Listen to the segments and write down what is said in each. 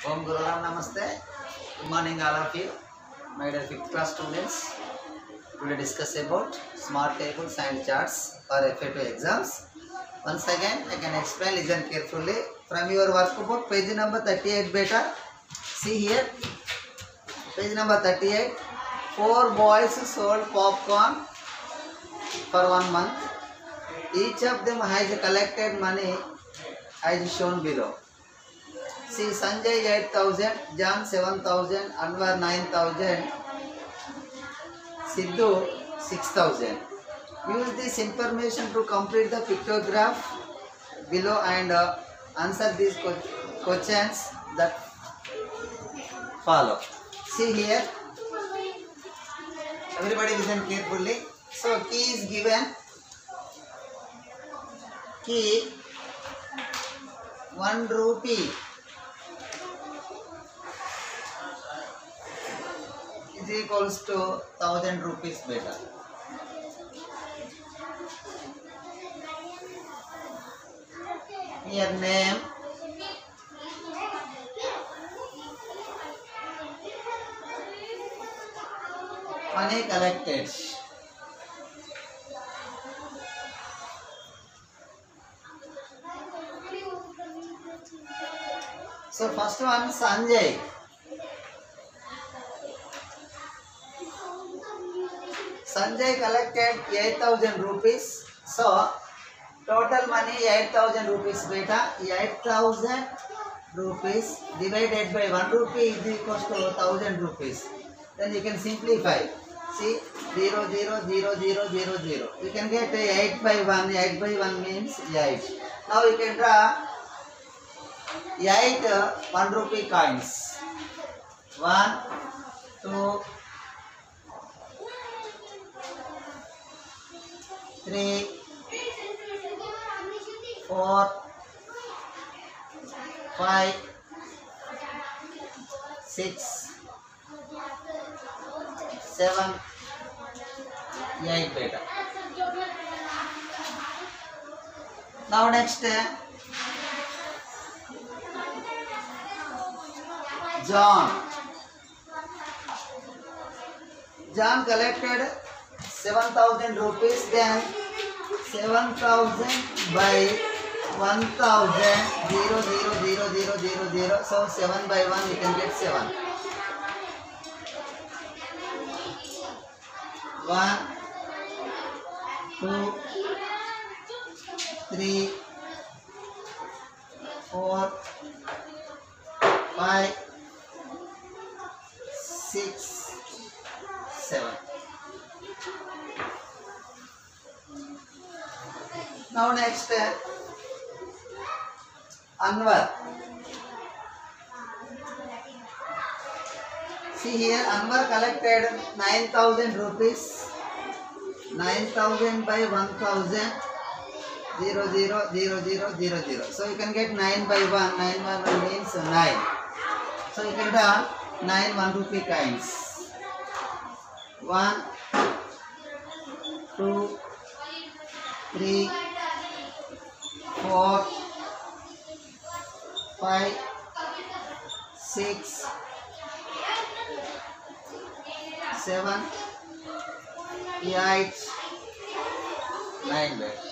Om Guru Ram Namaste. Good morning all of you. My dear 5th class students. Today discuss about smart tables and charts for FA2 exams. Once again I can explain, listen carefully. From your workbook page number 38 beta. See here. Page number 38. 4 boys sold popcorn for 1 month. Each of them has collected money as shown below. See, Sanjay 8,000, John 7,000, Anwar 9,000, Sidhu 6,000. Use this information to complete the pictograph below and answer these questions that follow. See here. Everybody listen carefully. So, key is given. Key 1 rupee is equals to 1000 rupees beta. Here name, money collected. So first one Sanjay. Sanjay collected 8,000 rupees. So total money 8,000 rupees beta. 8,000 rupees divided by 1 rupee is equals to 1,000 rupees. Then you can simplify. See 0, 0, 0, 0, 0, 0. You can get 8 by 1. 8 by 1 means 8. Now you can draw 8 1 rupee coins. 1, 2, 3, 4, 5, 6, 7, 8 beta. Now next John. John collected 7,000 rupees, then 7,000 by 1,000, 0, 0, 0, 0, 0, 0. So 7 by 1 you can get 7. 1, 2, 3, 4, 5, 6, 7. Now next Anwar. See here Anwar collected 9,000 rupees. 9,000 by 1,000, 0, 0, 0, 0, 0, 0. So you can get 9 by 1. 9 by 1 means 9. So you can draw 9 1 rupee coins. 1, 2, 3, 4, 5, 6, 7, 8, 9 beta.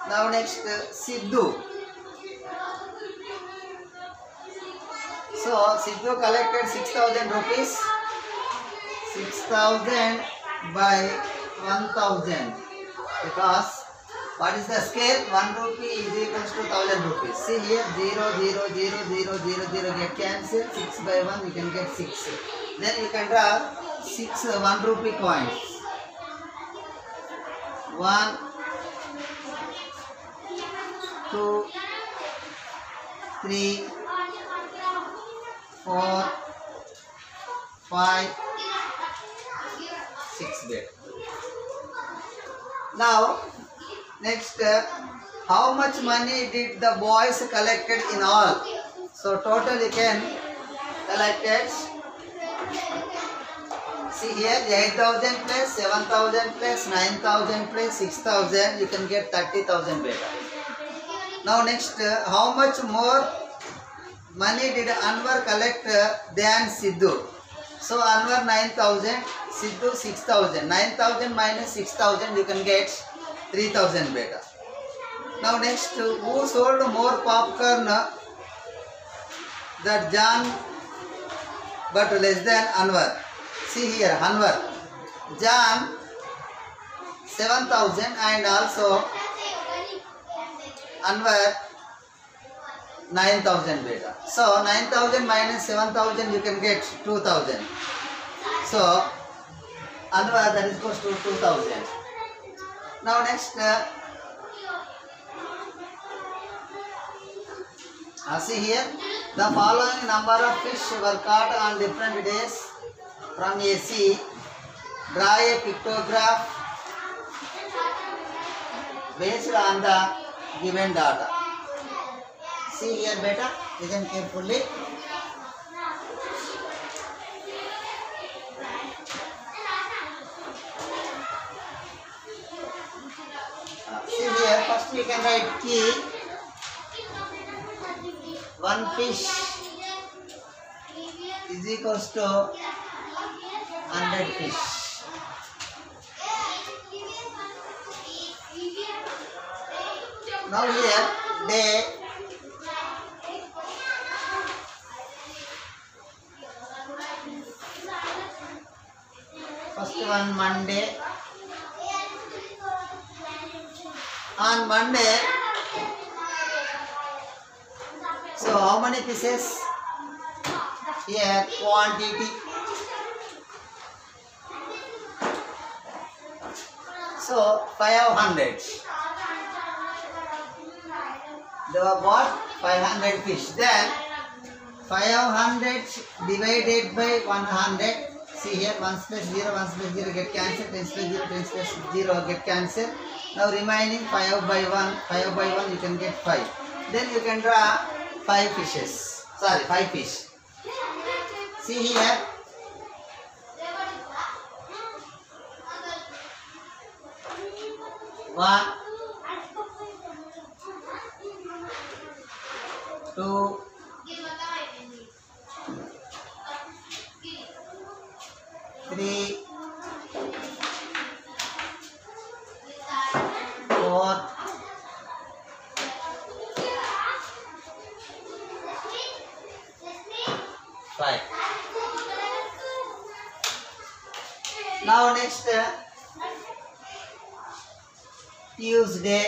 Now next Sidhu. So Sidhu collected 6,000 rupees. 6,000 by 1,000, because what is the scale? 1 rupee is equals to 1,000 rupees. See here 0, 0, 0, 0, 0, 0 get cancelled. 6 by 1 you can get 6. Then you can draw 6 1 rupee coins. 1, 2, 3, 4, 5, 6 beta. Now next how much money did the boys collected in all? So total you can collect it. See here 8,000 plus 7,000 plus 9,000 plus 6,000, you can get 30,000 beta. Now next, how much more money did Anwar collect than Sidhu? So Anwar 9,000, Sidhu 6,000. 9,000 minus 6,000, you can get 3,000 beta. Now next, who sold more popcorn that John but less than Anwar? See here, Anwar. John 7,000 and also Anwar 9,000 beta. So 9,000 minus 7,000, you can get 2,000. So Anwar, that is equals to 2,000. Now next, see here, the following number of fish were caught on different days from a sea. Draw a pictograph based on the given data. See here beta, listen carefully. See here, first we can write key. One fish is equals to 100 fish. Now here day, first one Monday. On Monday, so how many pieces? Here quantity. So 500. They were bought 500 fish. Then 500 divided by 100. See here, 1 plus 0, 1 plus 0 get cancelled, 10 plus 0, 10 plus 0 get cancelled. Now remaining 5 by 1, 5 by 1 you can get 5. Then you can draw 5 fishes. Sorry, 5 fish. See here. One, two, three, 4, 5. Now next, Tuesday.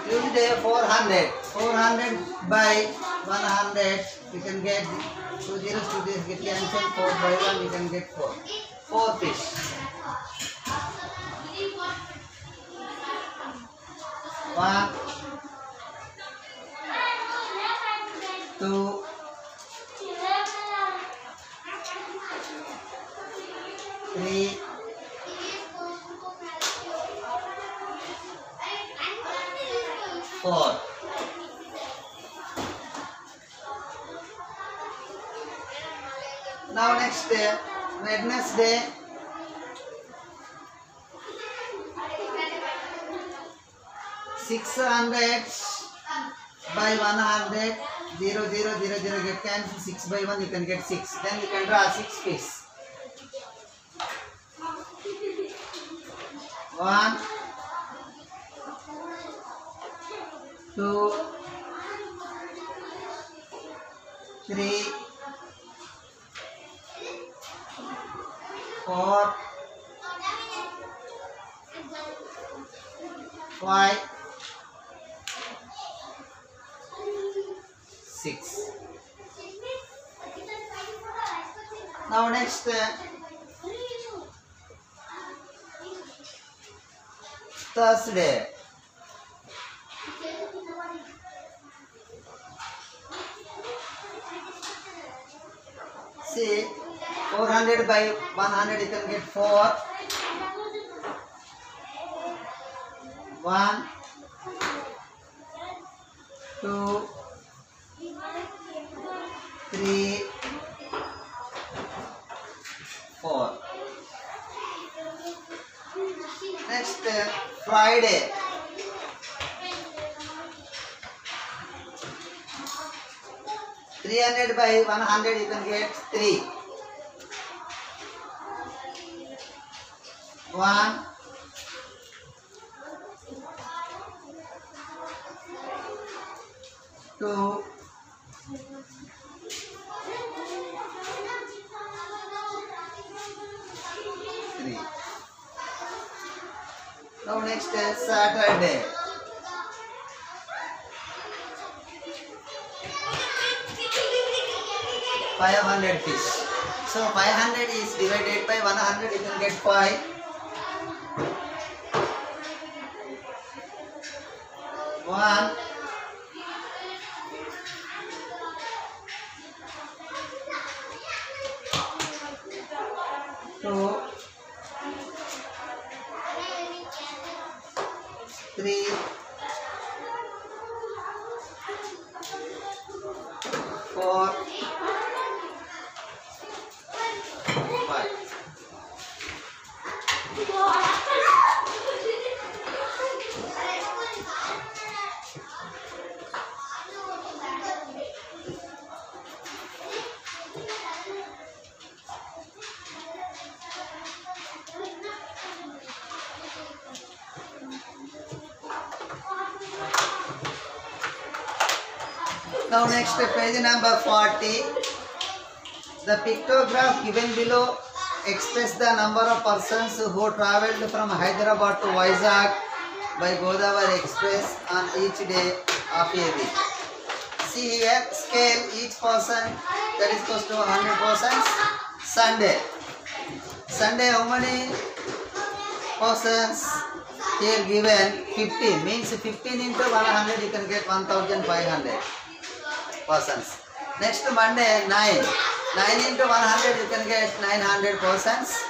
Tuesday 400. 400 by 100, you can get 2 zeros, 2 zeros get cancelled. 4 by 1, you can get 4. 4 fish. 1, 2, 3, 4. Now next day, Wednesday. $600 by 100, 0, 0, 0, 0 get cancelled. 6 by 1 you can get 6. Then you can draw 6 fish. 1, 2, 3, 4, 5, 6. Now next, Thursday. See, 400 by 100 you can get 4. 1, 2, 3, 4. Next, Friday. 300 by 100, you can get 3. 1, 2, 3. Now next is Saturday. 500 fish. So 500 is divided by 100, you can get 5. 1, 2, 3, 4, 5. Now next page number 40. The pictograph given below express the number of persons who travelled from Hyderabad to Vizag by Godavari Express on each day of a week. See here, scale each person, that is close to 100 persons. Sunday. Sunday, how many persons? Here given 15, means 15 into 100, you can get 1500 persons. Next Monday, 9. 9 into 100, you can get 900 persons.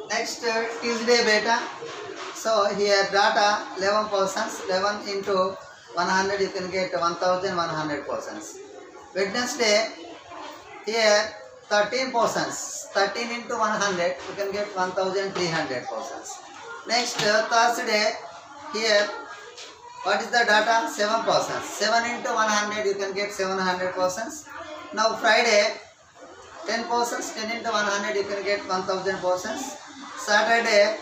Next Tuesday beta. So here data 11 persons. 11 into 100, you can get 1100 persons. Wednesday, here 13 persons. 13 into 100, you can get 1300 persons. Next Thursday, here what is the data? 7 persons. 7 into 100, you can get 700 persons. Now Friday, 10 persons. 10 into 100, you can get 1000 persons. Saturday,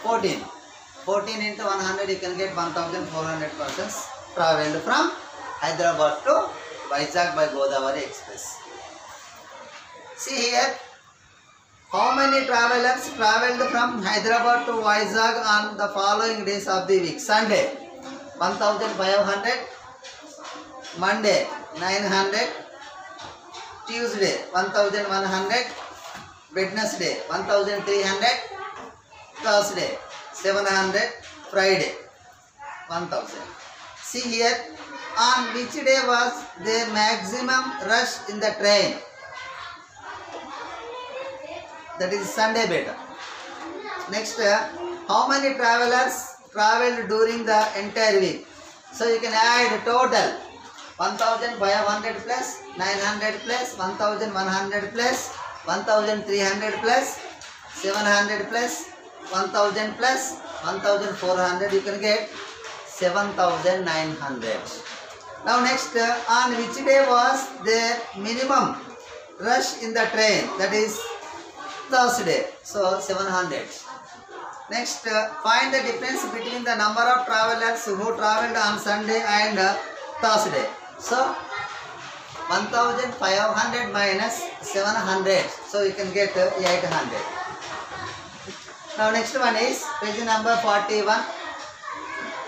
14. 14 into 100, you can get 1400 persons travelled from Hyderabad to Vizag by Godavari Express. See here, how many travellers travelled from Hyderabad to Vizag on the following days of the week? Sunday, 1500. Monday, 900. Tuesday, 1100. Wednesday, 1300. Thursday, 700. Friday, 1000. See here, on which day was the maximum rush in the train? That is Sunday beta. Next, how many travellers travelled during the entire week? So you can add total 1500 plus 900 plus 1100 plus 1300 plus 700 plus 1000 plus 1400, you can get 7900. Now next, on which day was the minimum rush in the train? That is Thursday. So 700. Next, find the difference between the number of travellers who travelled on Sunday and Thursday. So 1500 minus 700. So you can get 800. Now next one is page number 41.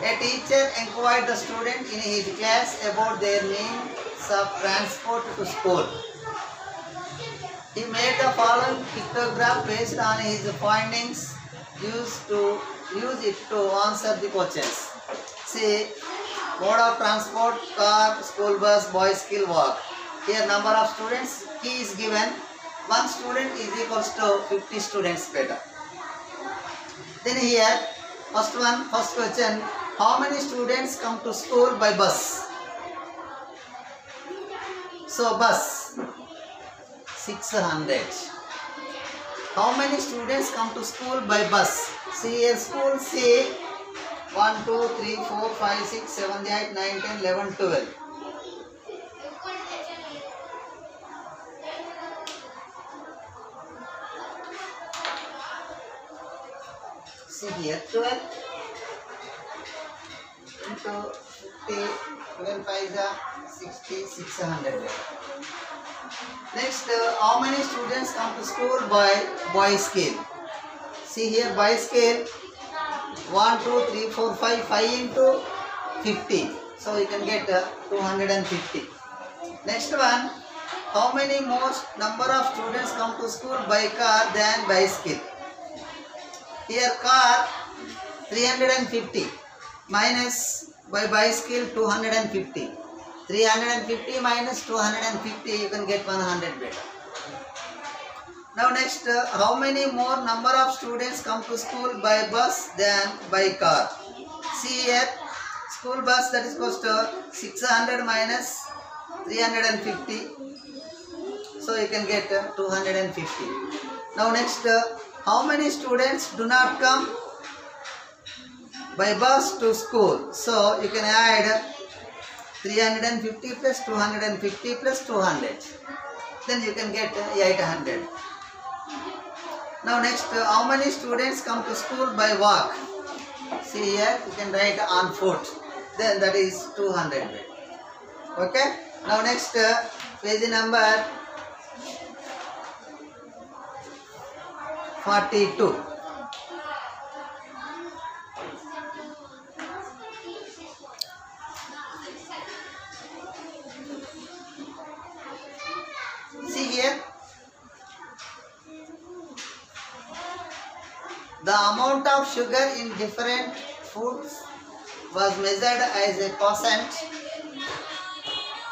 A teacher inquired the student in his class about their means of transport to school. He made the following pictograph based on his findings. Use it to answer the questions. See, mode of transport, car, school bus, boys skill, walk. Here number of students, key is given. One student is equals to 50 students better. Then here, first question, how many students come to school by bus? So bus, 600. How many students come to school by bus? See here, school, see, 1, 2, 3, 4, 5, 6, 7, 8, 9, 10, 11, 12. See here, 12 into 50, 12 5 60, 600. Next, how many students come to school by boys scale? See here, by scale, 1, 2, 3, 4, 5, 5 into 50. So you can get 250. Next one, how many more number of students come to school by car than bicycle? Here car 350 minus by bicycle 250. 350 minus 250, you can get 100 better. Now next, how many more number of students come to school by bus than by car? See here, school bus, that is equals to 600 minus 350. So you can get 250. Now next, how many students do not come by bus to school? So you can add 350 plus 250 plus 200. Then you can get 800. Now next, how many students come to school by walk? See here, you can write on foot. Then that is 200. Okay. Now next, page number 42. See here, the amount of sugar in different foods was measured as a percent.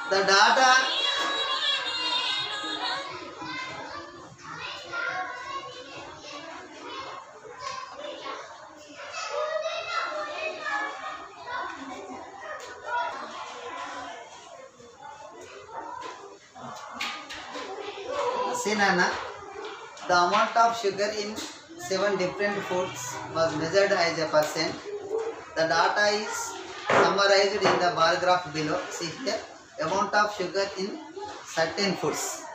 The data Nana, the amount of sugar in 7 different foods was measured as a percent. The data is summarized in the bar graph below. See here, amount of sugar in certain foods.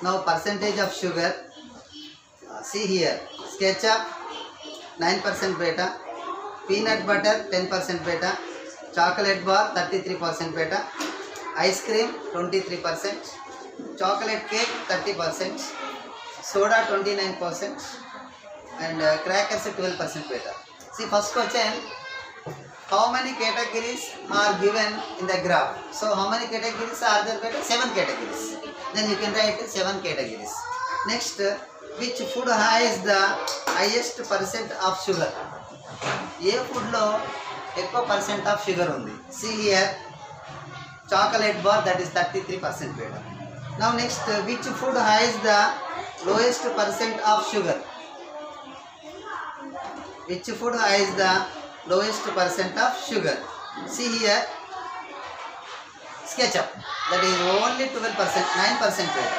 Now percentage of sugar. See here, ketchup 9% beta, peanut butter 10% beta, chocolate bar 33% beta, ice cream 23%. Chocolate cake 30%, soda 29%, and crackers 12% beta. See first question, how many categories are given in the graph? So how many categories are there beta? 7 categories. Then you can write 7 categories. Next, which food has the highest percent of sugar? A food లో ఎక్కువ percent of sugar ఉంది? See here, chocolate bar, that is 33% beta. Now next, which food has the lowest percent of sugar? Which food has the lowest percent of sugar? See here, ketchup, that is only 12%, 9% beta.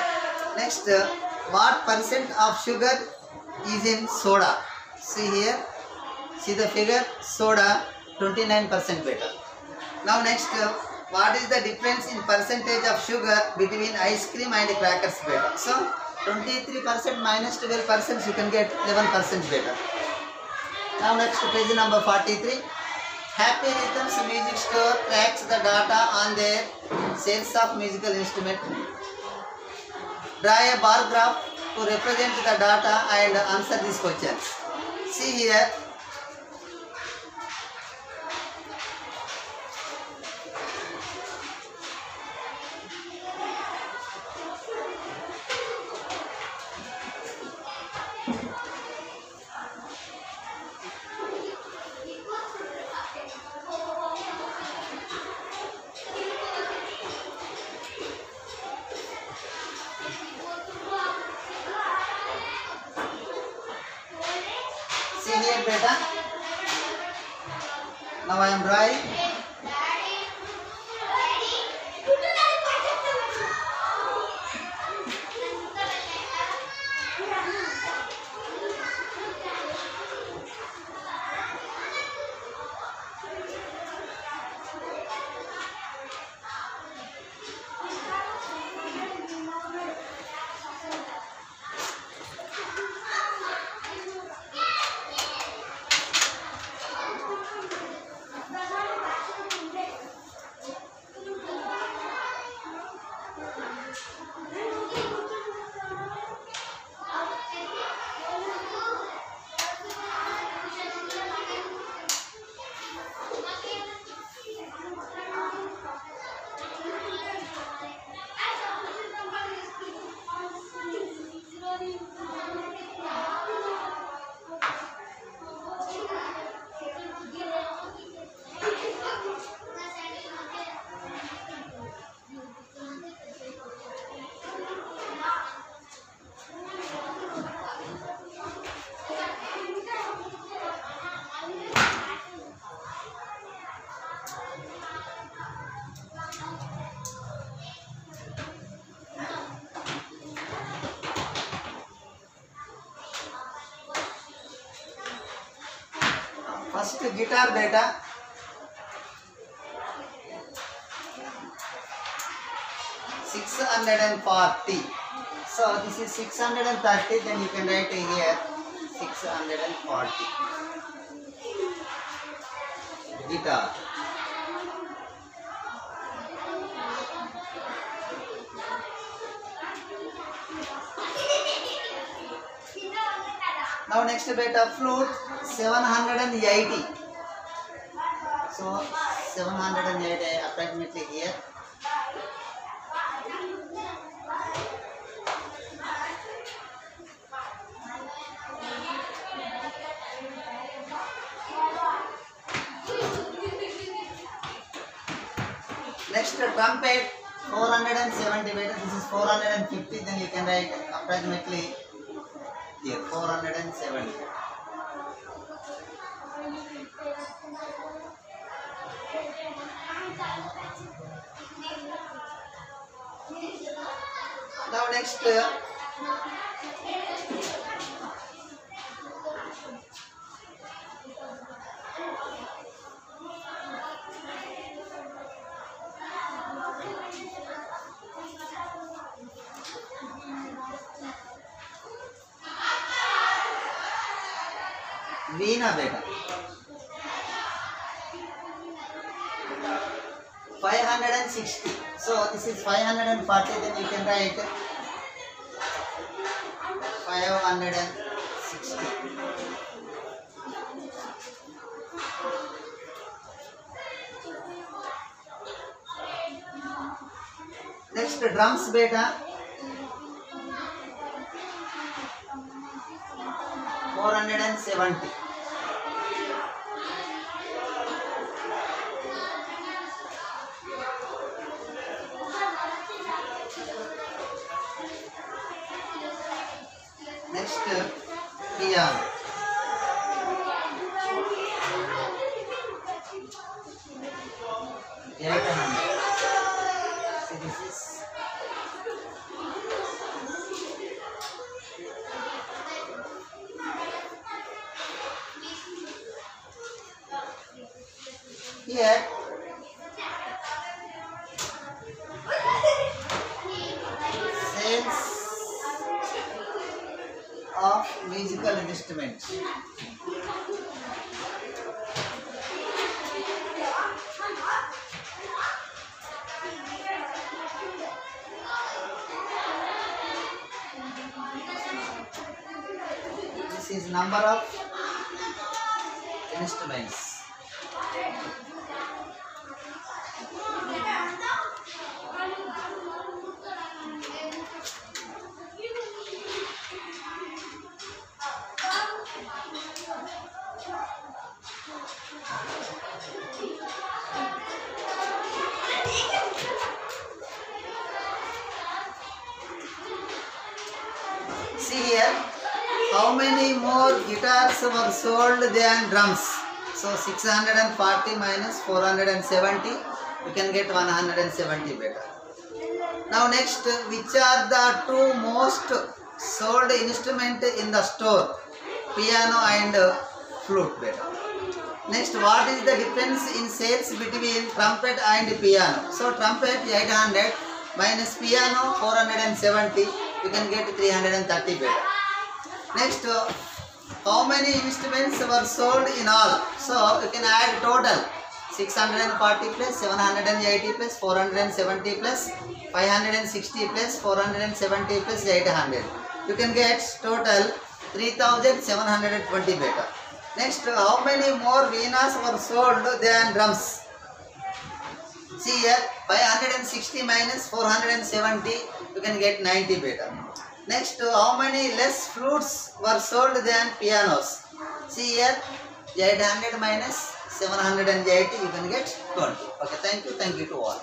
Next, what percent of sugar is in soda? See here, see the figure, soda 29% beta. Now next, what is the difference in percentage of sugar between ice cream and crackers beta? So 23% minus 12%, you can get 11% beta. Now next, page number 43. Happy Rhythms Music Store tracks the data on their sales of musical instrument. Draw a bar graph to represent the data and answer these questions. See here, it beta. Now I am drawing. First guitar data. $640. So this is 630. Then you can write here 640. Guitar. Now next beta flute 780. So 780 approximately here. Next trumpet 470 beta. This is 450. Then you can write approximately here 470. Now next Veena beta 560. So this is 540. Then you can write 560. Next drums beta 470. Next piano 800. So this is here sense of musical instruments. This is number of instruments. See here, how many more more guitars were sold than drums? So 640 minus 470, you can get 170 better. Now next, which are the two most sold instrument in the store? Piano and flute better. Next, what is the difference in sales between trumpet and piano? So trumpet 800 minus piano 470, you can get 330 better. Next, how many instruments were sold in all? So you can add total 640 plus 780 plus 470 plus 560 plus 470 plus 800. You can get total 3720 better. Next, how many more Venas were sold than drums? See here, 560 minus 470, you can get 90 better. Next, how many less flutes were sold than pianos? See here, 800 minus 780, you can get 20. Okay, thank you to all.